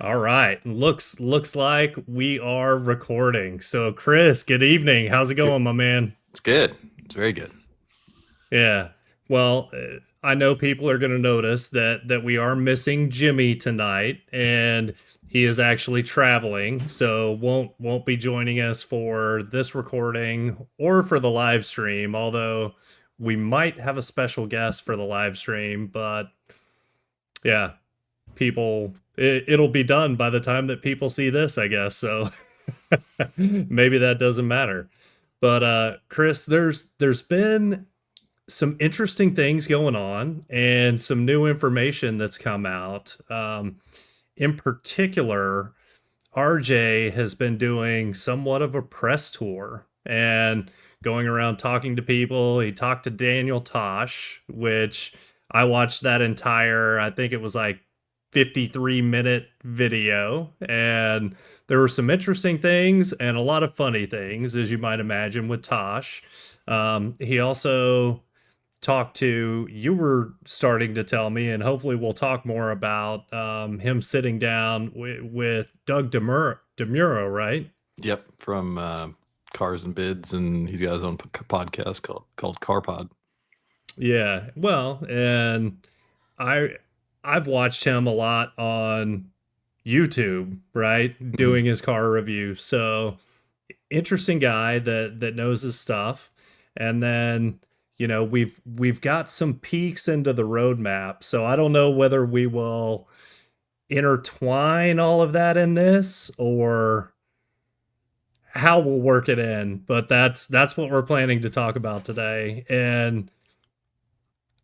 All right. Looks like we are recording. So Chris, good evening. How's it going, my man? It's good. It's very good. Yeah. Well, I know people are going to notice that we are missing Jimmy tonight, and he is actually traveling, so won't be joining us for this recording or for the live stream, although we might have a special guest for the live stream, but yeah, it'll be done by the time that people see this, I guess. So maybe that doesn't matter. But Chris, there's been some interesting things going on and some new information that's come out. In particular, RJ has been doing somewhat of a press tour and going around talking to people. He talked to Daniel Tosh, which I watched that entire, I think it was like 53-minute video. And there were some interesting things and a lot of funny things, as you might imagine, with Tosh. He also talked to, you were starting to tell me, and hopefully we'll talk more about him sitting down with Doug DeMuro, right? Yep, from Cars and Bids, and he's got his own podcast called CarPod. Yeah, well, and I I've watched him a lot on YouTube, right? Mhm. Doing his car review. So interesting guy that knows his stuff. And then, we've got some peeks into the roadmap. So I don't know whether we will intertwine all of that in this or how we'll work it in, but that's what we're planning to talk about today. And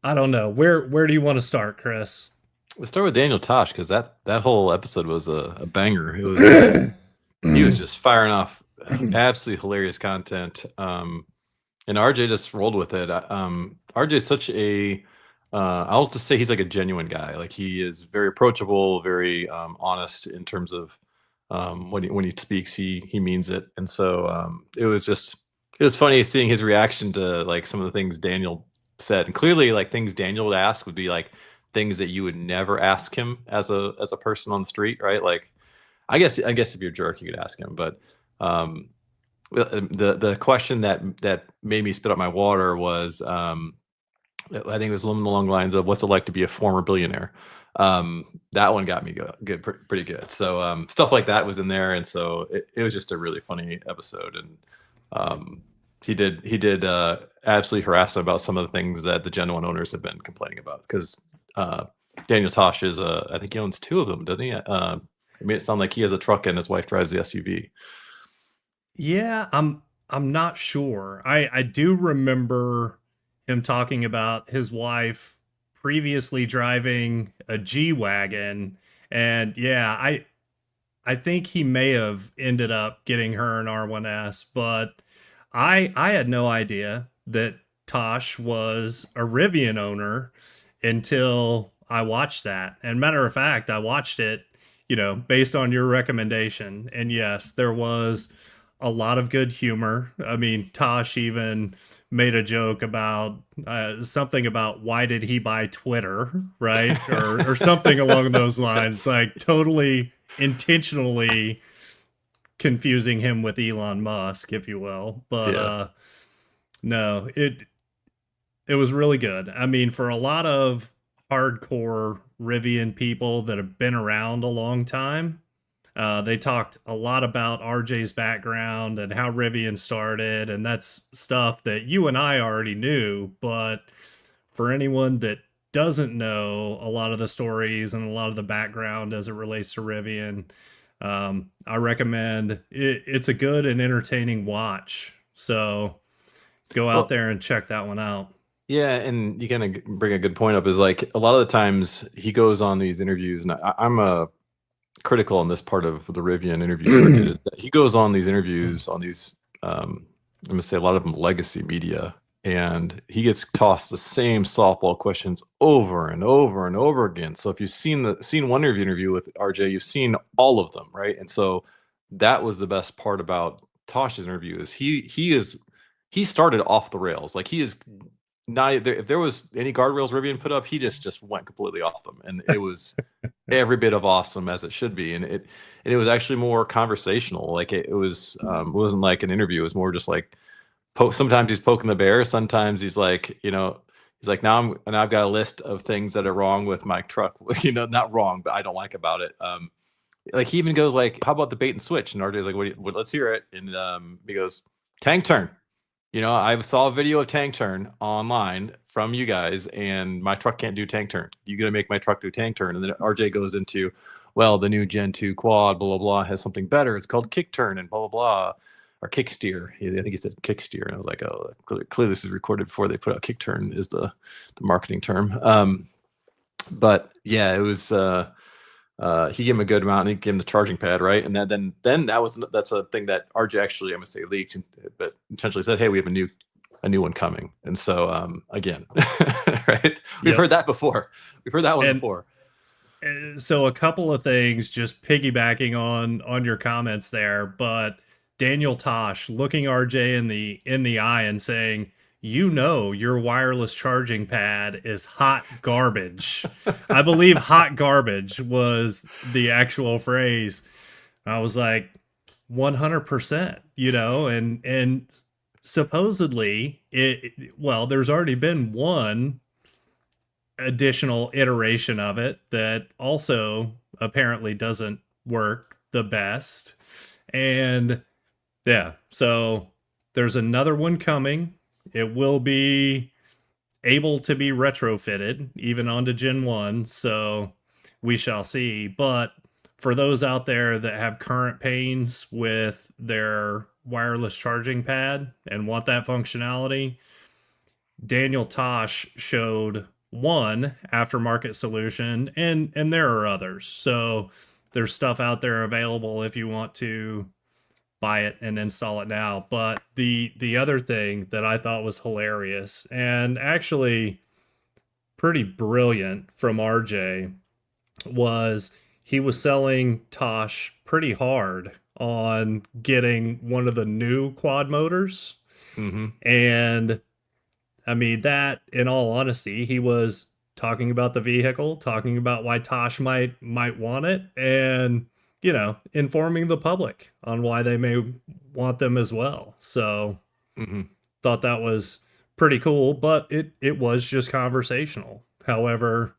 I don't know, where do you want to start, Chris? Let's start with Daniel Tosh because that whole episode was a banger. It was he was just firing off absolutely hilarious content, and RJ just rolled with it. RJ is such a I'll just say he's like a genuine guy. Like he is very approachable, very honest in terms of when he speaks, he means it. And so it was funny seeing his reaction to like some of the things Daniel said, and clearly like things Daniel would ask would be like things that you would never ask him as a person on the street, right? Like I guess if you're a jerk, you could ask him, but um, the question that made me spit out my water was I think it was along the lines of what's it like to be a former billionaire. That one got me good, pretty good. So stuff like that was in there, and so it was just a really funny episode. And he did absolutely harass him about some of the things that the Gen One owners have been complaining about because Daniel Tosh is I think he owns two of them, doesn't he? It made it sound like he has a truck and his wife drives the SUV. Yeah, I'm not sure. I do remember him talking about his wife previously driving a G-Wagon, and yeah, I think he may have ended up getting her an R1S, but I had no idea that Tosh was a Rivian owner until I watched that. And matter of fact, I watched it, based on your recommendation. And yes, there was a lot of good humor. I mean, Tosh even made a joke about something about why did he buy Twitter, right? Or something along those lines, Yes. like totally intentionally confusing him with Elon Musk, if you will. But Yeah. no, it was really good. I mean, for a lot of hardcore Rivian people that have been around a long time, they talked a lot about RJ's background and how Rivian started, and that's stuff that you and I already knew. But for anyone that doesn't know a lot of the stories and a lot of the background as it relates to Rivian, I recommend it. It's a good and entertaining watch. So go out Well, there and check that one out. yeah, and you kind of bring a good point up. Is like a lot of the times he goes on these interviews, and I'm a critical on this part of the Rivian interview circuit is that he goes on these interviews on these I'm gonna say a lot of them legacy media, and he gets tossed the same softball questions over and over and over again. So if you've seen one interview with RJ, you've seen all of them, right? And so that was the best part about Tosh's interview is he started off the rails. Like he is not if there was any guardrails Rivian put up, he just went completely off them, and it was every bit of awesome as it should be. And it was actually more conversational. Like it was it wasn't like an interview. It was more just like sometimes he's poking the bear. Sometimes he's like, he's like, now I've got a list of things that are wrong with my truck. Not wrong, but I don't like about it. Like he even goes like, how about the bait and switch? And RJ's like, what let's hear it. And he goes, tank turn. I saw a video of tank turn online from you guys, and my truck can't do tank turn. You're going to make my truck do tank turn. And then RJ goes into, well, the new Gen 2 quad, blah, blah, blah, has something better. It's called kick turn and blah, blah, blah, or kick steer. I think he said kick steer. And I was like, oh, clearly this is recorded before they put out kick turn is the marketing term. But yeah, it was, he gave him a good amount, and he gave him the charging pad, right? And then that's a thing that RJ actually, I'm gonna say, leaked, but intentionally said, hey, we have a new one coming. And so again, right? We've heard that before. We've heard that one before. So a couple of things, just piggybacking on your comments there, but Daniel Tosh looking RJ in the eye and saying, your wireless charging pad is hot garbage. I believe hot garbage was the actual phrase. I was like, 100%, and supposedly there's already been one additional iteration of it that also apparently doesn't work the best. And yeah, so there's another one coming. It will be able to be retrofitted even onto Gen 1, so we shall see. But for those out there that have current pains with their wireless charging pad and want that functionality, Daniel Tosh showed one aftermarket solution, and there are others. So there's stuff out there available if you want to buy it and install it now. But the other thing that I thought was hilarious and actually pretty brilliant from RJ was he was selling Tosh pretty hard on getting one of the new quad motors. Mm-hmm. And I mean, that, in all honesty, he was talking about the vehicle, talking about why Tosh might want it, and informing the public on why they may want them as well. So thought that was pretty cool, but it was just conversational. However,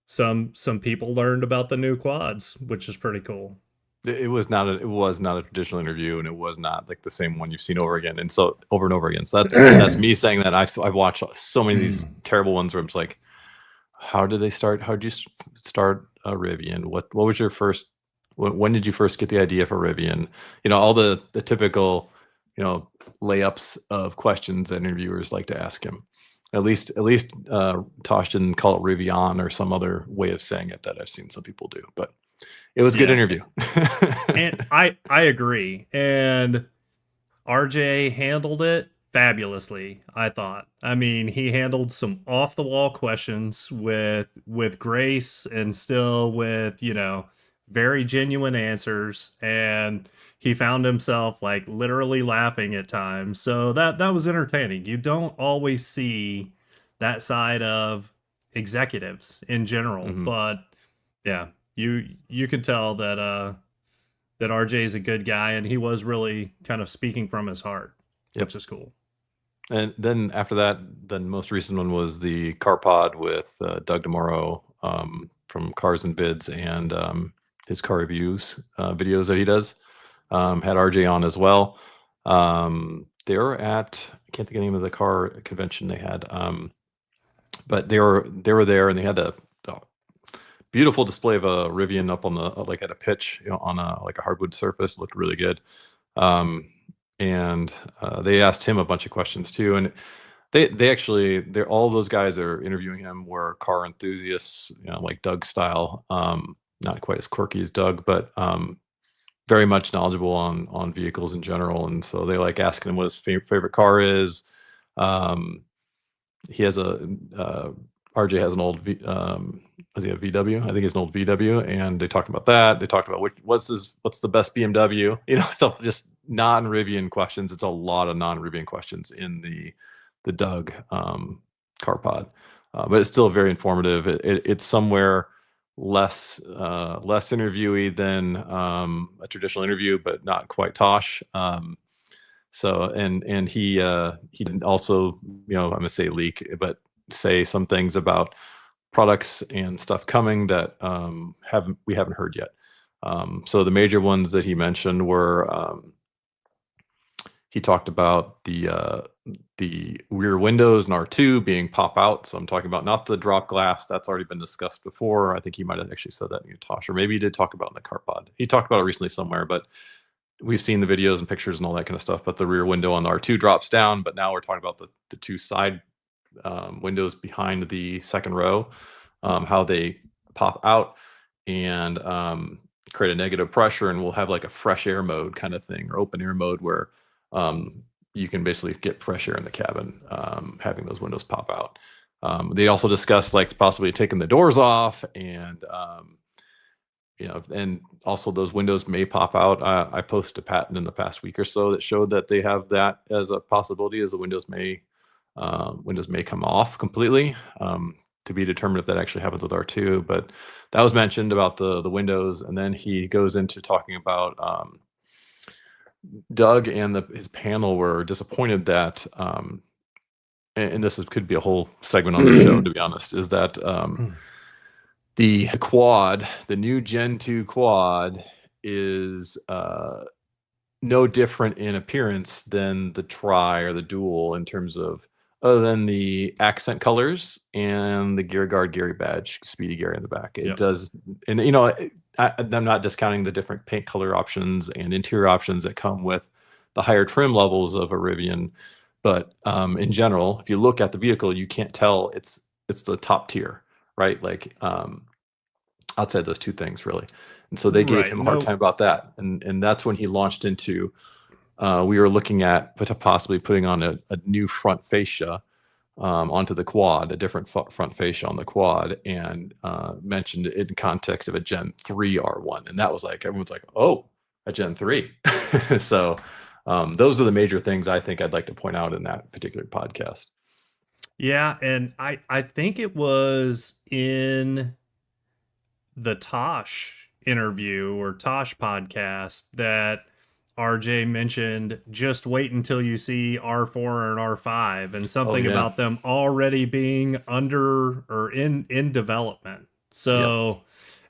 some people learned about the new quads, which is pretty cool. It was not a traditional interview, and it was not like the same one you've seen over again. And so over and over again. So that's me saying that I've watched so many of these terrible ones where I'm just like, how did you start a Rivian? What was your first, when did you first get the idea for Rivian? All the typical, layups of questions that interviewers like to ask him. At least Tosh didn't call it Rivian or some other way of saying it that I've seen some people do, but it was a good interview. And I agree. And RJ handled it fabulously, I thought. I mean, he handled some off the wall questions with grace and still with, very genuine answers, and he found himself like literally laughing at times. So that was entertaining. You don't always see that side of executives in general, but yeah, you could tell that that RJ is a good guy, and he was really kind of speaking from his heart, which is cool. And then after that, the most recent one was the CarPod with Doug DeMuro from Cars and Bids and his car reviews videos that he does. Had RJ on as well. They were at, I can't think of the name of the car convention they had, but they were there, and they had a beautiful display of a Rivian up on the at a pitch, on a hardwood surface. It looked really good. And they asked him a bunch of questions too, and they're all those guys that are interviewing him were car enthusiasts, like Doug style. Not quite as quirky as Doug, but very much knowledgeable on vehicles in general. And so they like asking him what his favorite car is. He has RJ has an old was he a VW? I think he's an old VW, and they talked about that. They talked about what's the best BMW, stuff, just non-Rivian questions. It's a lot of non-Rivian questions in Doug CarPod, but it's still very informative. It's somewhere less interviewee than a traditional interview, but not quite Tosh. So and he didn't also, I'm gonna say leak, but say some things about products and stuff coming that we haven't heard yet. So the major ones that he mentioned were he talked about the rear windows in R2 being pop out. So I'm talking about not the drop glass. That's already been discussed before. I think he might have actually said that in Tosh, or maybe he did talk about it in the CarPod. He talked about it recently somewhere, but we've seen the videos and pictures and all that kind of stuff. But the rear window on the R2 drops down. But now we're talking about the two side windows behind the second row, how they pop out and create a negative pressure, and we'll have like a fresh air mode kind of thing, or open air mode, where you can basically get fresh air in the cabin, having those windows pop out. They also discussed like possibly taking the doors off, and and also those windows may pop out. I posted a patent in the past week or so that showed that they have that as a possibility, as the windows may come off completely. To be determined if that actually happens with R2, but that was mentioned about the windows. And then he goes into talking about Doug and his panel were disappointed that, and this could be a whole segment on the show, to be honest, is that the quad, the new Gen 2 quad, is no different in appearance than the Tri or the Dual, in terms of, other than the accent colors and the gear guard Gary badge, Speedy Gary in the back. It does, and I'm not discounting the different paint color options and interior options that come with the higher trim levels of a Rivian, but in general, if you look at the vehicle, you can't tell it's the top tier, right? Like outside those two things, really. And so they gave him a hard time about that, and that's when he launched into. We were looking at possibly putting on a new front fascia onto the quad, a different front fascia on the quad, and mentioned it in context of a Gen 3 R1. And that was like, everyone's like, oh, a Gen 3. So those are the major things I think I'd like to point out in that particular podcast. Yeah, and I think it was in the Tosh interview or Tosh podcast that RJ mentioned, just wait until you see R4 and R5, and something about them already being under or in development. So,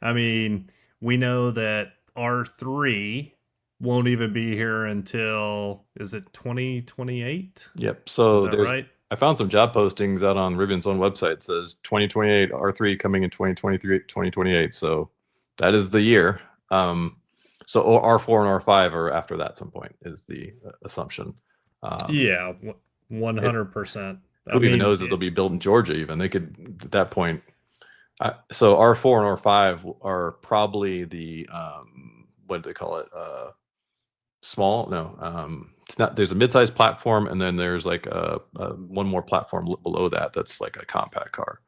I mean, we know that R3 won't even be here until, is it 2028? Yep. So there's right? I found some job postings out on Rivian's own website. It says 2028 R3 coming in 2023, 2028. So that is the year. So R4 and R5 are after that some point, is the assumption. 100%. Who even knows if they'll be built in Georgia even? They could, at that point. So R4 and R5 are probably the, what do they call it? Small? No, it's not. There's a mid-sized platform, and then there's like one more platform below that that's like a compact car.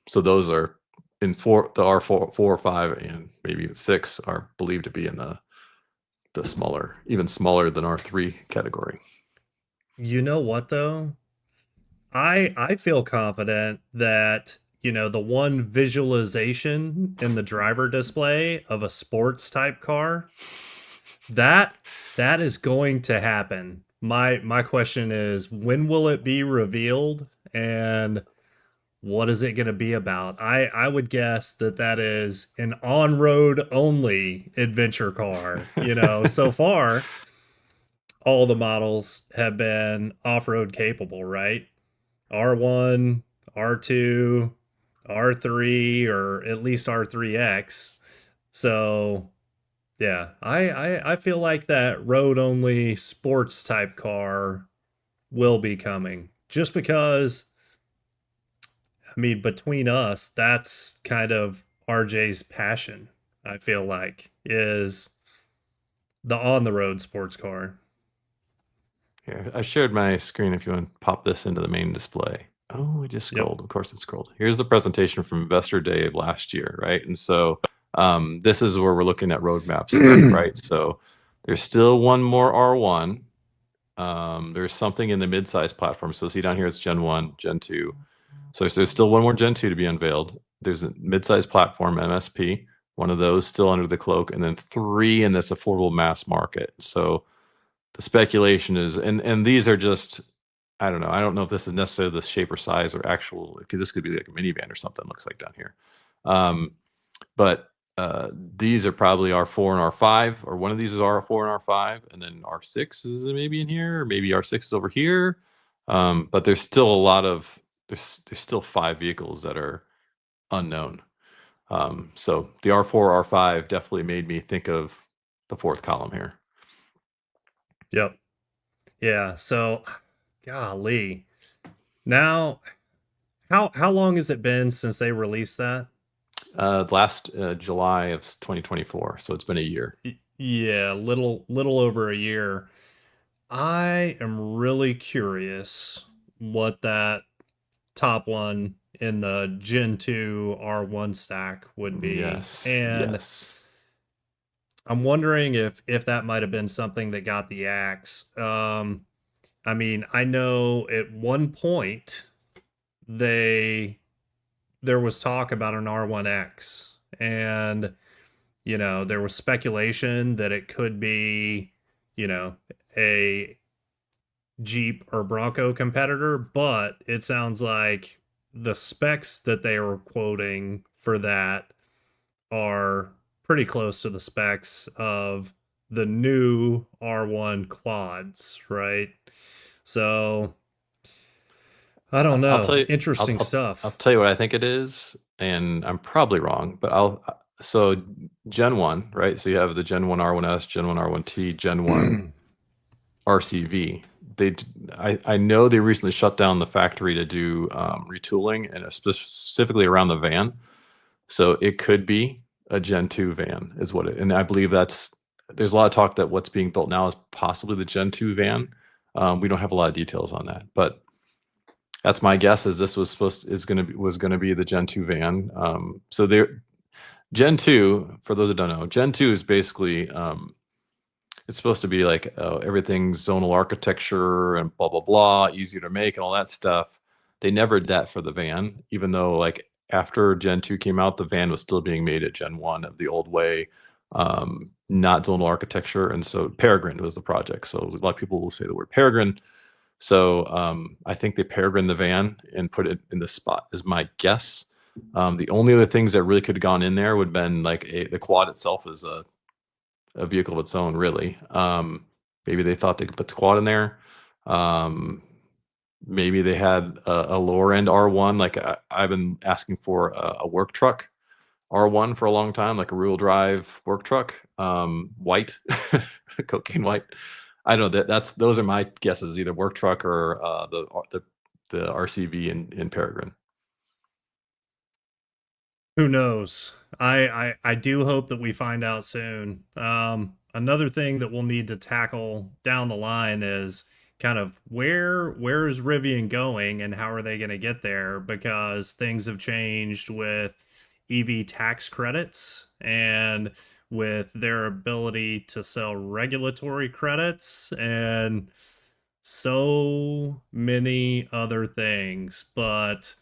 So those are in the R4, 4, 5, and maybe even 6 are believed to be in the smaller, even smaller than R3 category. You know what though? I feel confident that, the one visualization in the driver display of a sports type car, that is going to happen. My question is, when will it be revealed, and what is it going to be about? I would guess that is an on-road only adventure car. So far, all the models have been off-road capable, right? R1, R2, R3, or at least R3X. So, yeah, I feel like that road-only sports type car will be coming. Just because, I mean, between us, that's kind of RJ's passion, I feel like, is the on-the-road sports car. Here, I shared my screen if you want to pop this into the main display. Oh, I just scrolled. Yep. Of course it scrolled. Here's the presentation from Investor Day of last year, right? And so this is where we're looking at roadmap stuff, right? So there's still one more R1, There's something in the mid-size platform. So see down here, it's Gen 1, Gen 2. So there's still one more Gen 2 to be unveiled. There's a mid-size platform, MSP, one of those still under the cloak, and then 3 in this affordable mass market. So the speculation is, and these are just, I don't know. I don't know if this is necessarily the shape or size or actual, because this could be like a minivan or something, looks like down here. But these are probably R4 and R5, or one of these is R4 and R5, and then R6 is maybe in here, or maybe R6 is over here. But there's still a lot of, there's still 5 vehicles that are unknown. So the R4, R5 definitely made me think of the 4th column here. Yep. Yeah. So, golly. Now, how long has it been since they released that? Last July of 2024, so it's been a year. Yeah, little over a year. I am really curious what that top one in the Gen 2 R1 stack would be. Yes, And yes. I'm wondering if that might have been something that got the axe. I mean, I know at one point they there was talk about an R1X, and there was speculation that it could be, a Jeep or Bronco competitor, but it sounds like the specs that they were quoting for that are pretty close to the specs of the new R1 quads, right? So I don't I'll tell know. you. Interesting I'll stuff. tell you what I think it is, and I'm probably wrong, but So Gen 1, right? So you have the Gen 1 R1S, Gen 1 R1T, Gen 1 RCV. I know they recently shut down the factory to do retooling, and specifically around the van. So it could be a Gen 2 van, is what it. And I believe there's a lot of talk that what's being built now is possibly the Gen 2 van. We don't have a lot of details on that, but that's my guess. Is this was going to be the Gen 2 van. So there, Gen 2, for those that don't know, Gen 2 is basically it's supposed to be like everything's zonal architecture and blah blah blah, easier to make and all that stuff. They never did that for the van, even though like after Gen 2 came out, the van was still being made at Gen 1 of the old way, not zonal architecture. And so Peregrine was the project. So a lot of people will say the word Peregrine. So I think they Peregrine the van and put it in the spot, is my guess. The only other things that really could have gone in there would have been like the quad itself is a vehicle of its own, really. Maybe they thought they could put the quad in there. Maybe they had a lower end R1. Like I've been asking for a work truck R1 for a long time, like a rear-wheel drive work truck, white, cocaine white. I don't know. Those are my guesses, either work truck or the RCV in Peregrine. Who knows? I do hope that we find out soon. Another thing that we'll need to tackle down the line is kind of where is Rivian going and how are they going to get there, because things have changed with EV tax credits and with their ability to sell regulatory credits and so many other things. But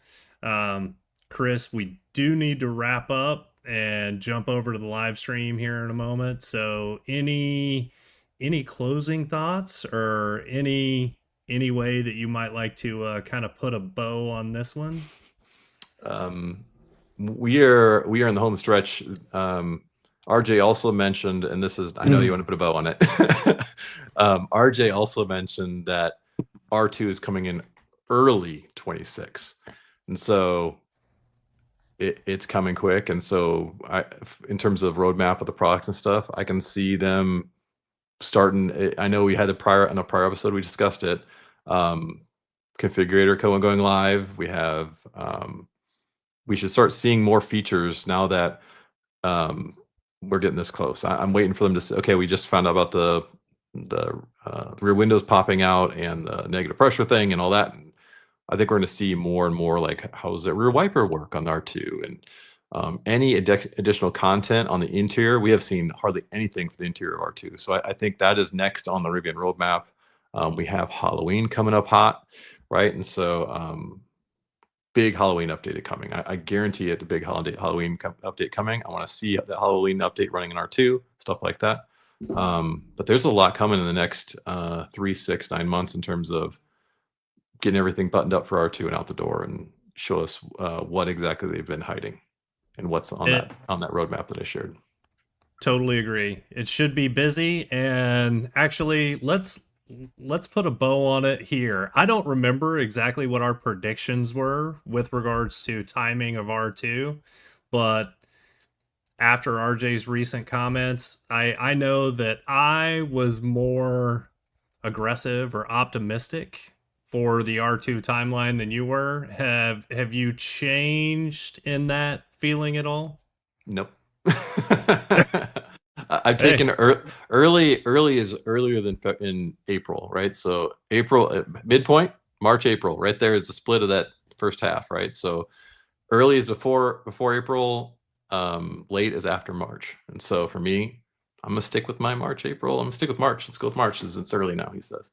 Chris, we do need to wrap up and jump over to the live stream here in a moment. So any closing thoughts or any way that you might like to kind of put a bow on this one? We are in the home stretch. RJ also mentioned, and this is, I know you want to put a bow on it. RJ also mentioned that R2 is coming in early 26, and so it's coming quick. And so in terms of roadmap of the products and stuff, I can see them starting. I know we had in a prior episode we discussed it. Configurator code going live. We should start seeing more features now that we're getting this close. I'm waiting for them to say, okay, we just found out about the rear windows popping out and the negative pressure thing and all that. And I think we're going to see more and more like, how does that rear wiper work on R2? And any additional content on the interior. We have seen hardly anything for the interior of R2. So I think that is next on the Rivian roadmap. We have Halloween coming up hot, right? And so big Halloween update coming. I guarantee it. The big Halloween update coming. I want to see the Halloween update running in R2, stuff like that. But there's a lot coming in the next 3, 6, 9 months in terms of getting everything buttoned up for R2 and out the door, and show us what exactly they've been hiding and what's on that roadmap that I shared. Totally agree. It should be busy, and actually, let's put a bow on it here. I don't remember exactly what our predictions were with regards to timing of R2, but after RJ's recent comments, I know that I was more aggressive or optimistic for the R2 timeline than you were. Have you changed in that feeling at all? Nope. I've taken early is earlier than in April, right? So April midpoint, March, April, right there is the split of that first half, right? So early is before April, late is after March. And so for me, I'm gonna stick with my March, April. I'm gonna stick with March. Let's go with March, since it's early now, he says.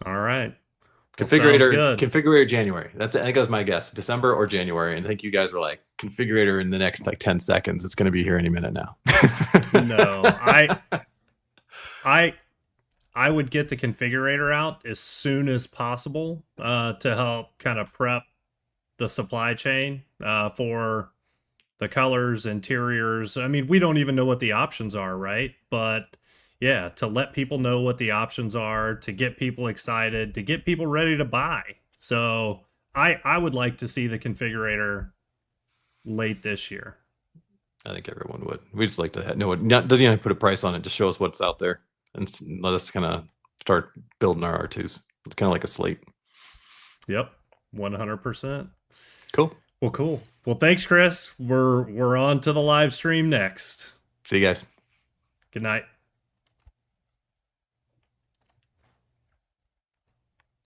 All right. Configurator January. I think that's my guess. December or January. And I think you guys were like, configurator in the next like 10 seconds. It's going to be here any minute now. No, I would get the configurator out as soon as possible to help kind of prep the supply chain for the colors, interiors. I mean, we don't even know what the options are, right? But yeah, to let people know what the options are, to get people excited, to get people ready to buy. So I would like to see the configurator late this year. I think everyone would. We just like to know it. Doesn't even put a price on it. Just show us what's out there and let us kind of start building our R2s. It's kind of like a slate. Yep, 100%. Cool. Well, cool. Well, thanks, Chris. We're on to the live stream next. See you guys. Good night.